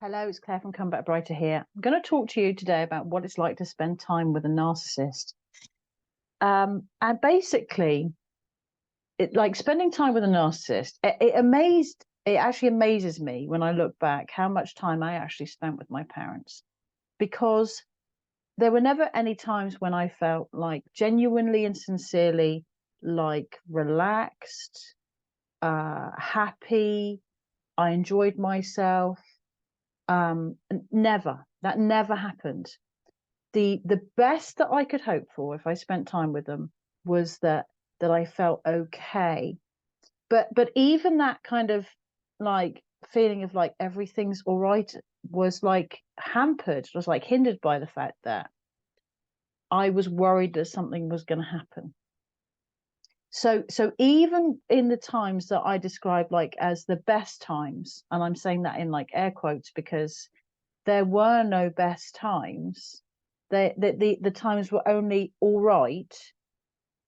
Hello, it's Claire from Come Back Brighter here. I'm going to talk to you today about what it's like to spend time with a narcissist. And basically, like spending time with a narcissist, it actually amazes me when I look back how much time I actually spent with my parents, because there were never any times when I felt like genuinely and sincerely like relaxed, happy. I enjoyed myself. Never. That never happened. The best that I could hope for if I spent time with them was that I felt okay. But even that kind of like feeling of like everything's all right was like hampered, was like hindered by the fact that I was worried that something was going to happen. So even in the times that I describe like as the best times, and I'm saying that in like air quotes because there were no best times. The times were only all right,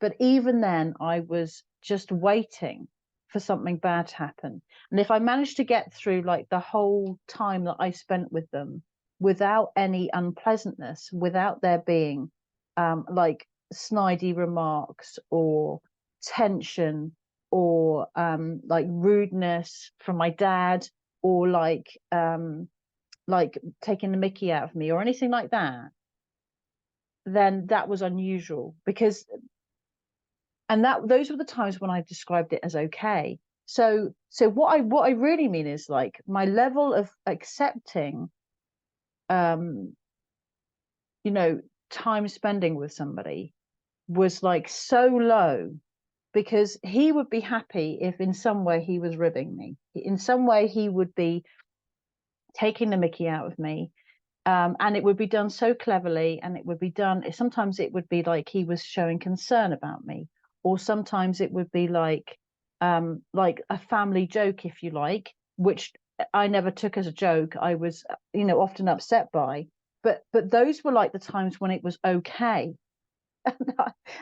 but even then I was just waiting for something bad to happen. And if I managed to get through like the whole time that I spent with them without any unpleasantness, without there being like snidey remarks or tension or like rudeness from my dad, or like taking the mickey out of me or anything like that, then that was unusual. Because and that those were the times when I described it as okay. So what I really mean is like my level of accepting um you know time spending with somebody was like so low, because he would be happy if in some way he was ribbing me, in some way he would be taking the mickey out of me. And it would be done so cleverly, and it would be done, sometimes it would be like he was showing concern about me, or sometimes it would be like a family joke, if you like, which I never took as a joke. I was often upset by, but those were like the times when it was okay.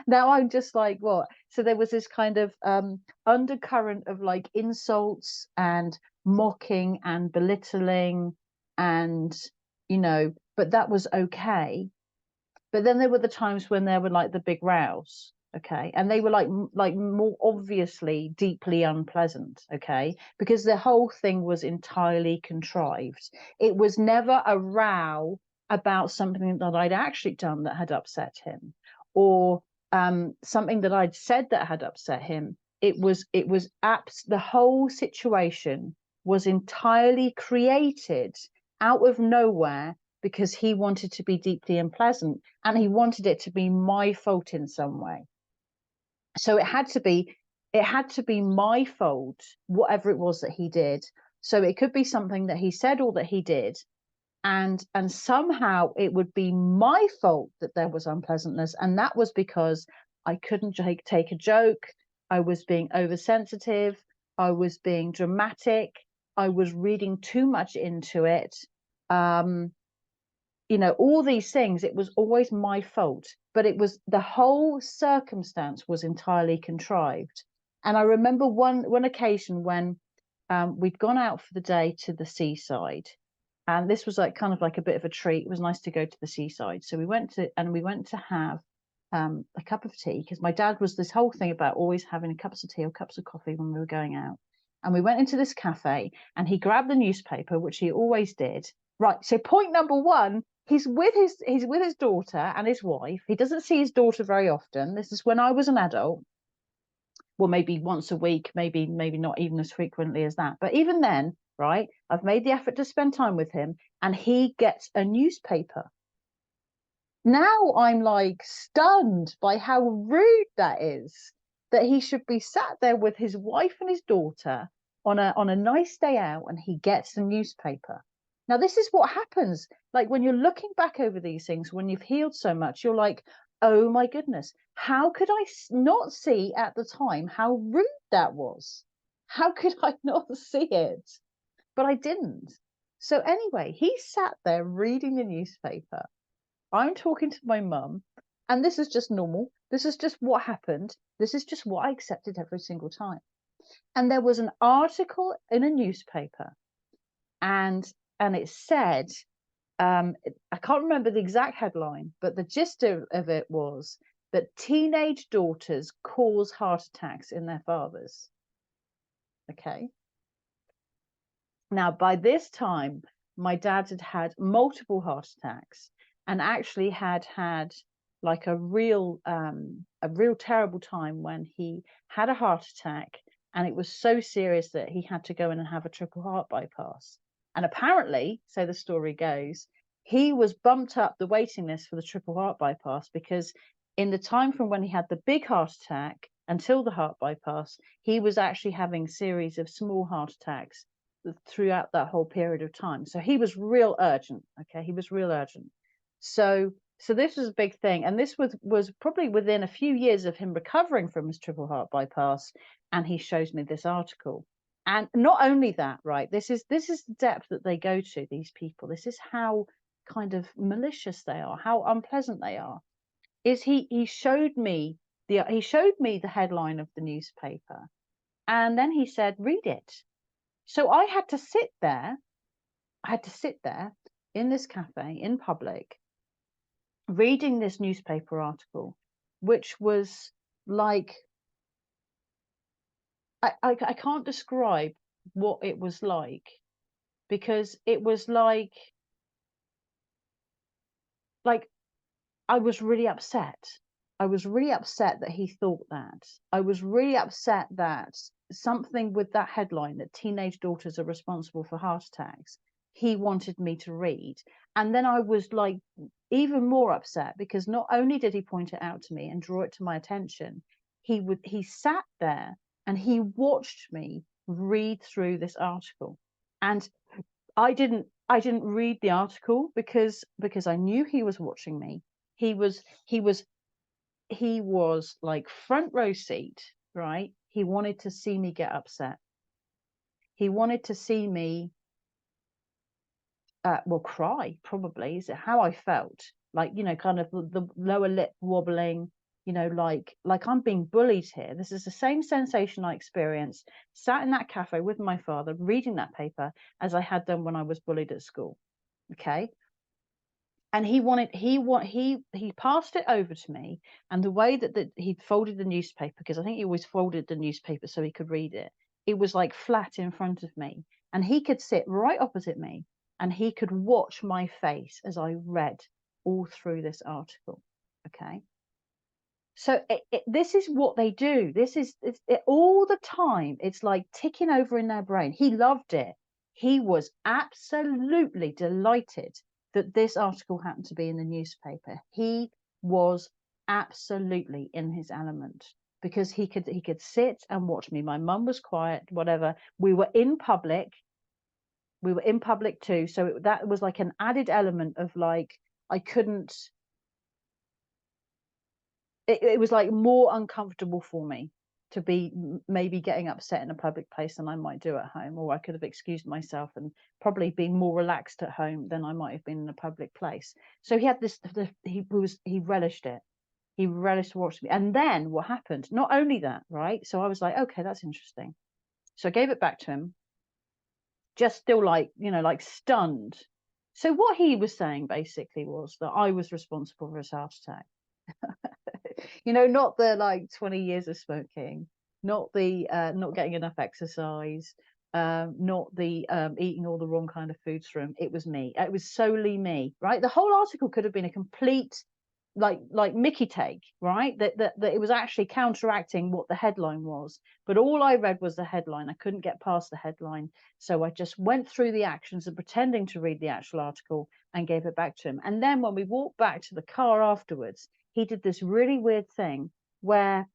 Now I'm just like, what? So there was this kind of undercurrent of like insults and mocking and belittling, and but that was okay. But then there were the times when there were like the big rows, okay, and they were like more obviously deeply unpleasant, okay, because the whole thing was entirely contrived. It was never a row about something that I'd actually done that had upset him, or something that I'd said that had upset him. The whole situation was entirely created out of nowhere, because he wanted to be deeply unpleasant, and he wanted it to be my fault in some way. So it had to be my fault, whatever it was that he did. So it could be something that he said or that he did, and somehow it would be my fault that there was unpleasantness, and that was because I couldn't take a joke. I was being oversensitive. I was being dramatic. I was reading too much into it. All these things, it was always my fault, but it was the whole circumstance was entirely contrived. And I remember one occasion when we'd gone out for the day to the seaside, and this was like kind of like a bit of a treat. It was nice to go to the seaside, so we went to have a cup of tea, because my dad was this whole thing about always having cups of tea or cups of coffee when we were going out. And we went into this cafe, and he grabbed the newspaper, which he always did. Right, so point number one, he's with his daughter and his wife. He doesn't see his daughter very often. This is when I was an adult. Well, maybe once a week, maybe not even as frequently as that, but even then, right, I've made the effort to spend time with him, and he gets a newspaper. Now I'm like stunned by how rude that is, that he should be sat there with his wife and his daughter on a nice day out, and he gets a newspaper. Now this is what happens, like when you're looking back over these things, when you've healed so much, you're like, oh my goodness, how could I not see at the time how rude that was? How could I not see it? But I didn't. So anyway, he sat there reading the newspaper. I'm talking to my mum, and this is just normal. This is just what happened. This is just what I accepted every single time. And there was an article in a newspaper, and and it said, I can't remember the exact headline, but the gist of it was that teenage daughters cause heart attacks in their fathers. Okay. Now, by this time, my dad had had multiple heart attacks and actually had like a real terrible time when he had a heart attack, and it was so serious that he had to go in and have a triple heart bypass. And apparently, so the story goes, he was bumped up the waiting list for the triple heart bypass because in the time from when he had the big heart attack until the heart bypass, he was actually having a series of small heart attacks throughout that whole period of time. So he was real urgent. Okay, he was real urgent. So this was a big thing, and this was probably within a few years of him recovering from his triple heart bypass. And he shows me this article, and not only that, right? This is the depth that they go to, these people. This is how kind of malicious they are, how unpleasant they are. Is he showed me the headline of the newspaper, and then he said, read it. So I had to sit there in this cafe in public, reading this newspaper article, which was like, I can't describe what it was like, because it was like I was really upset. I was really upset that he thought that. I was really upset that something with that headline, that teenage daughters are responsible for heart attacks, he wanted me to read. And then I was like even more upset because not only did he point it out to me and draw it to my attention, he sat there and he watched me read through this article. And I didn't read the article because I knew he was watching me. He was like front row seat, right? He wanted to see me get upset. He wanted to see me well, cry, probably. Is it how I felt? Like, you know, kind of the lower lip wobbling, you know, like I'm being bullied here. This is the same sensation I experienced sat in that cafe with my father reading that paper as I had done when I was bullied at school. Okay. And he passed it over to me, and the way that he folded the newspaper, because I think he always folded the newspaper so he could read it, it was like flat in front of me, and he could sit right opposite me and he could watch my face as I read all through this article. Okay. So this is what they do. This is all the time. It's like ticking over in their brain. He loved it. He was absolutely delighted that this article happened to be in the newspaper. He was absolutely in his element because he could sit and watch me. My mum was quiet, whatever. We were in public. We were in public too. So that was like an added element of like, I couldn't, it was like more uncomfortable for me to be maybe getting upset in a public place than I might do at home, or I could have excused myself and probably been more relaxed at home than I might have been in a public place. So he had this, he relished it. He relished watching me. And then what happened? Not only that, right? So I was like, okay, that's interesting. So I gave it back to him, just still like, you know, like stunned. So what he was saying basically was that I was responsible for his heart attack. You know, not the like 20 years of smoking, not the not getting enough exercise, not the eating all the wrong kind of foods for him. It was me. It was solely me, right? The whole article could have been a complete like Mickey take, right? That it was actually counteracting what the headline was. But all I read was the headline. I couldn't get past the headline. So I just went through the actions of pretending to read the actual article and gave it back to him. And then when we walked back to the car afterwards, he did this really weird thing where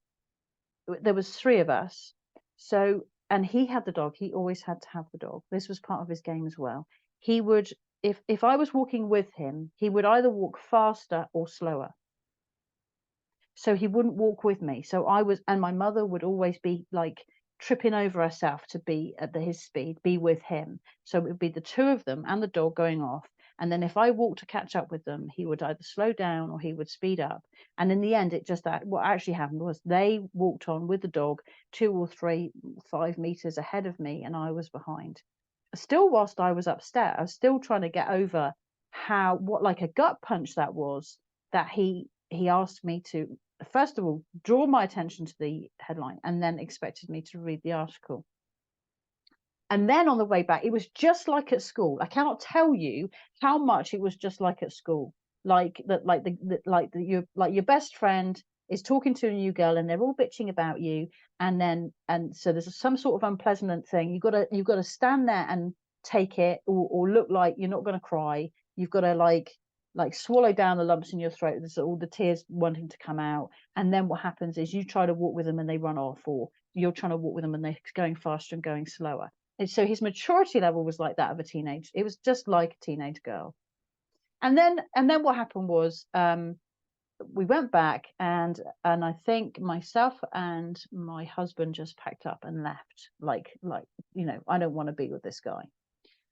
there was 3 of us. So, and he had the dog. He always had to have the dog. This was part of his game as well. He would, if I was walking with him, he would either walk faster or slower. So he wouldn't walk with me. So I was, and my mother would always be like tripping over herself to be at his speed, be with him. So it would be the 2 of them and the dog going off. And then if I walked to catch up with them, he would either slow down or he would speed up. And in the end, it just that what actually happened was they walked on with the dog 2 or 3, 5 meters ahead of me, and I was behind. still whilst I was upset, I was still trying to get over what like a gut punch that was, that he asked me to, first of all, draw my attention to the headline and then expected me to read the article. And then on the way back, it was just like at school. I cannot tell you how much it was just like at school. Like that, like your best friend is talking to a new girl, and they're all bitching about you, and so there's some sort of unpleasant thing. You've got to stand there and take it, or look like you're not going to cry. You've got to like swallow down the lumps in your throat. There's all the tears wanting to come out, and then what happens is you try to walk with them and they run off, or you're trying to walk with them and they're going faster and going slower. And so his maturity level was like that of a teenage. It was just like a teenage girl. And then what happened was we went back, and I think myself and my husband just packed up and left. Like I don't want to be with this guy.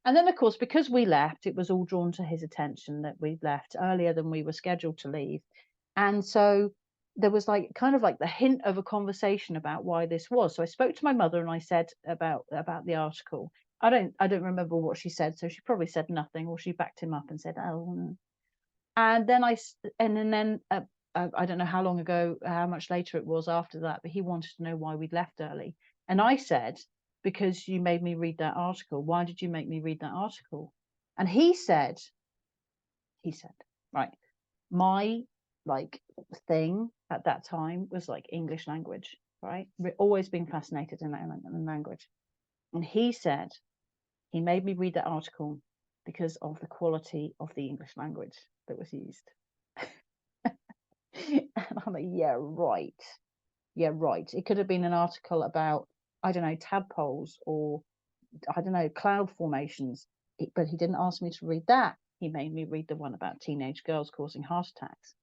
And then of course, because we left, it was all drawn to his attention that we left earlier than we were scheduled to leave. And so there was like kind of like the hint of a conversation about why this was. So I spoke to my mother and I said about the article. I don't remember what she said, so she probably said nothing, or she backed him up and said, oh. And then I don't know how long ago, how much later it was after that, but he wanted to know why we'd left early. And I said, because you made me read that article. Why did you make me read that article? And he said, right, my like thing at that time was like English language, right? Always been fascinated in that language. And he said he made me read that article because of the quality of the English language that was used. And I'm like, yeah, right. It could have been an article about, I don't know, tadpoles, or I don't know, cloud formations, but he didn't ask me to read that. He made me read the one about teenage girls causing heart attacks.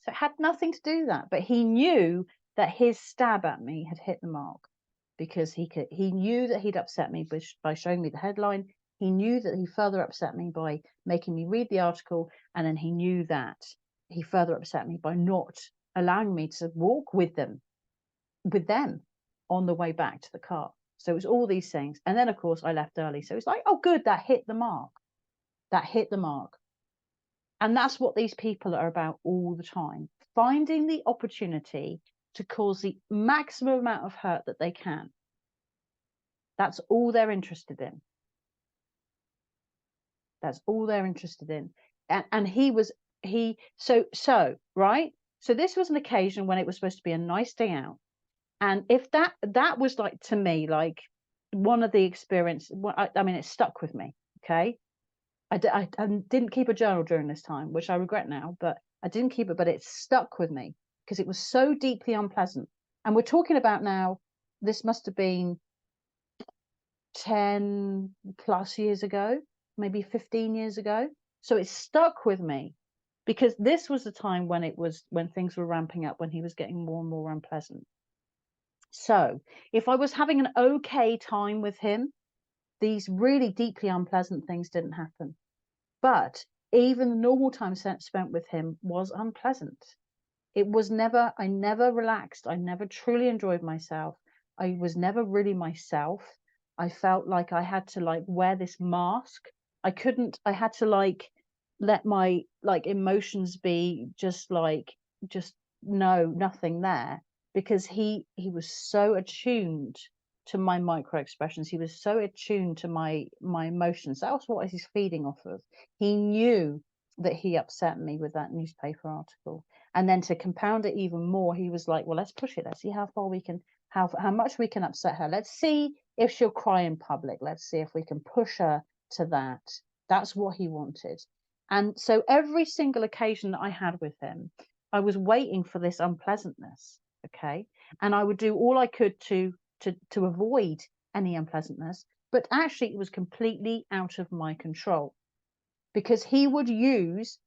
So it had nothing to do with that, but he knew that his stab at me had hit the mark, because he knew that he'd upset me by showing me the headline. He knew that he further upset me by making me read the article, and then he knew that he further upset me by not allowing me to walk with them on the way back to the car. So it was all these things. And then of course I left early, so it's like, oh good, that hit the mark. And that's what these people are about all the time, finding the opportunity to cause the maximum amount of hurt that they can. That's all they're interested in. And so right. So this was an occasion when it was supposed to be a nice day out. And if that was like, to me, like one of the experience, I mean, it stuck with me. Okay. I didn't keep a journal during this time, which I regret now, but I didn't keep it, but it stuck with me because it was so deeply unpleasant. And we're talking about now, this must have been 10 plus years ago, maybe 15 years ago. So it stuck with me because this was the time when things were ramping up, when he was getting more and more unpleasant. So if I was having an okay time with him, these really deeply unpleasant things didn't happen. But even the normal time spent with him was unpleasant. I never relaxed. I never truly enjoyed myself. I was never really myself. I felt like I had to like wear this mask. I had to like let my like emotions be just nothing there, because he was so attuned to my micro expressions. He was so attuned to my emotions. That was what he's feeding off of. He knew that he upset me with that newspaper article. And then to compound it even more, he was like, well, let's push it. Let's see how far we can, how much we can upset her. Let's see if she'll cry in public. Let's see if we can push her to that. That's what he wanted. And so every single occasion that I had with him, I was waiting for this unpleasantness. Okay. And I would do all I could to avoid any unpleasantness, but actually it was completely out of my control, because he would use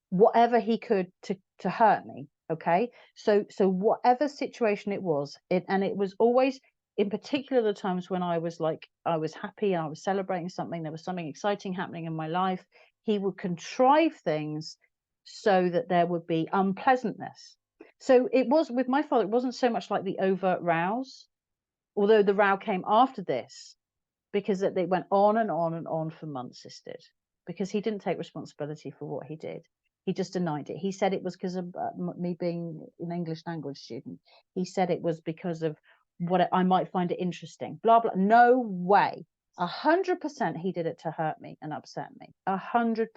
whatever he could to hurt me. Okay. So whatever situation it was, and it was always, in particular, the times when I was happy, I was celebrating something, there was something exciting happening in my life, he would contrive things so that there would be unpleasantness. So it was with my father, it wasn't so much like the overt rows, although the row came after this. because they went on and on and on for months, this did, because he didn't take responsibility for what he did. He just denied it. He said it was because of me being an English language student. He said it was because of what I might find it interesting, blah, blah. No way. 100% he did it to hurt me and upset me. 100%.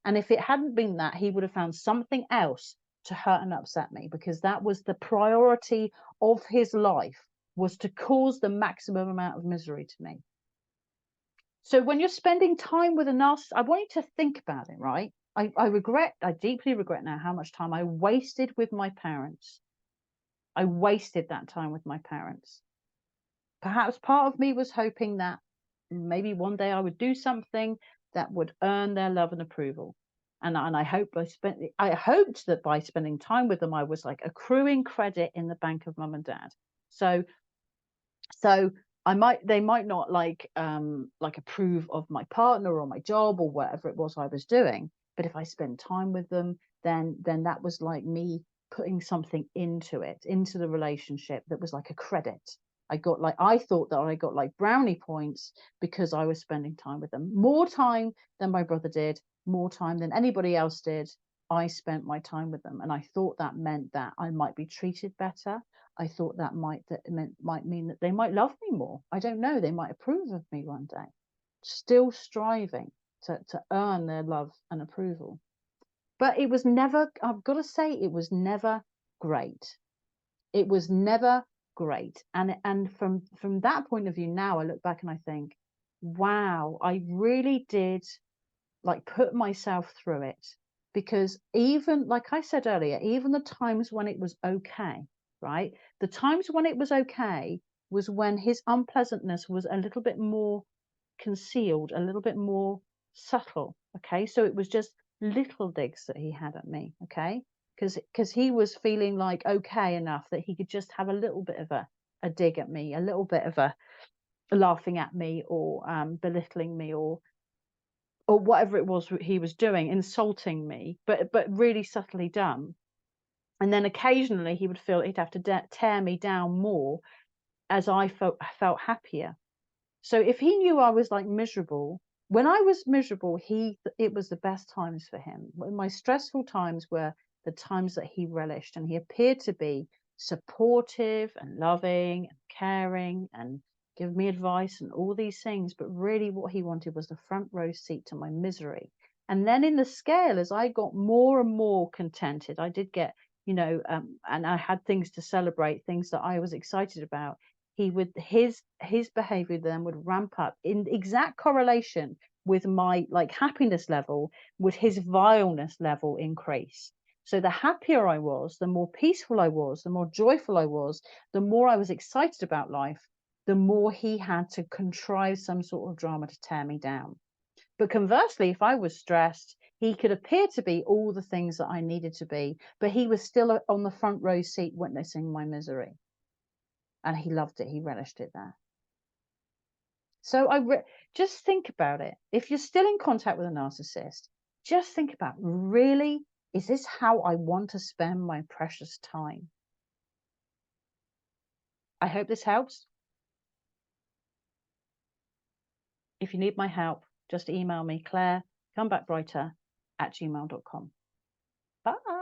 And if it hadn't been that, he would have found something else to hurt and upset me, because that was the priority of his life, was to cause the maximum amount of misery to me. So when you're spending time with a narcissist, I want you to think about it, right? I deeply regret now how much time I wasted with my parents. I wasted that time with my parents. Perhaps part of me was hoping that maybe one day I would do something that would earn their love and approval. And I hoped that by spending time with them, I was like accruing credit in the bank of mum and dad. So they might not like approve of my partner or my job or whatever it was I was doing. But if I spend time with them, then that was like me putting something into the relationship that was like a credit. I thought that I got like brownie points because I was spending time with them. More time than my brother did, more time than anybody else did. I spent my time with them, and I thought that meant that I might be treated better. I thought that might mean that they might love me more. I don't know. They might approve of me one day. Still striving to earn their love and approval. But it was never, I've got to say, it was never great. It was never great. And from that point of view, now I look back and I think, wow, I really did like put myself through it. Because even, like I said earlier, even the times when it was okay, right? The times when it was okay was when his unpleasantness was a little bit more concealed, a little bit more subtle. Okay, so it was just little digs that he had at me. Okay, because he was feeling like okay enough that he could just have a little bit of a dig at me, a little bit of a laughing at me, or belittling me, or whatever it was he was doing, insulting me, but really subtly done. And then occasionally he would feel he'd have to tear me down more as I felt happier. So if he knew I was like miserable, when I was miserable, it was the best times for him. My stressful times were the times that he relished, and he appeared to be supportive and loving and caring and give me advice and all these things. But really what he wanted was the front row seat to my misery. And then in the scale, as I got more and more contented, I did get, and I had things to celebrate, things that I was excited about. His behavior then would ramp up in exact correlation with my like happiness level, would his vileness level increase. So the happier I was, the more peaceful I was, the more joyful I was, the more I was excited about life, the more he had to contrive some sort of drama to tear me down. But conversely, if I was stressed, he could appear to be all the things that I needed to be, but he was still on the front row seat witnessing my misery. And he loved it. He relished it there. So just think about it. If you're still in contact with a narcissist, just think about, really, is this how I want to spend my precious time? I hope this helps. If you need my help, just email me, Clare, comebackbrighter@gmail.com. Bye.